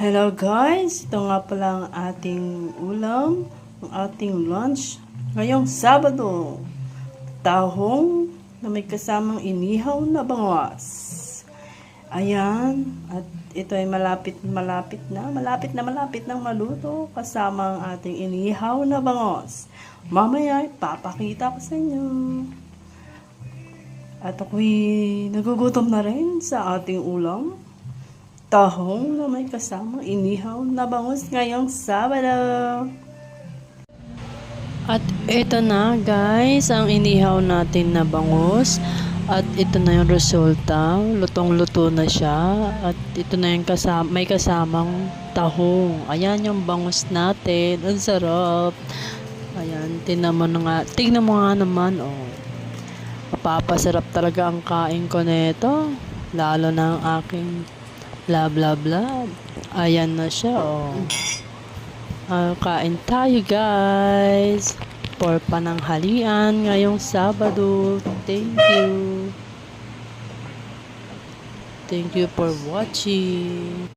Hello guys, ito nga pala ang ating ulam, ang ating lunch. Ngayong Sabado, tahong na may kasamang inihaw na bangos. Ayan, at ito ay malapit nang maluto kasama ang ating inihaw na bangos. Mamaya ay papakita ko sa inyo. At ako'y nagugutom na rin sa ating ulam. Tahong na may kasamang inihaw na bangus ngayong Sabado. At ito na guys, ang inihaw natin na bangus. At ito na yung resulta. Lutong-luto na siya. At ito na yung may kasamang tahong. Ayan yung bangus natin. Ang sarap. Ayan, tingnan mo nga naman. Oh. Mapapasarap talaga ang kain ko nito. Lalo na ang aking blah blah blah. Ayan na siya, oh. Kain tayo guys for pananghalian ngayong Sabado. Thank you for watching.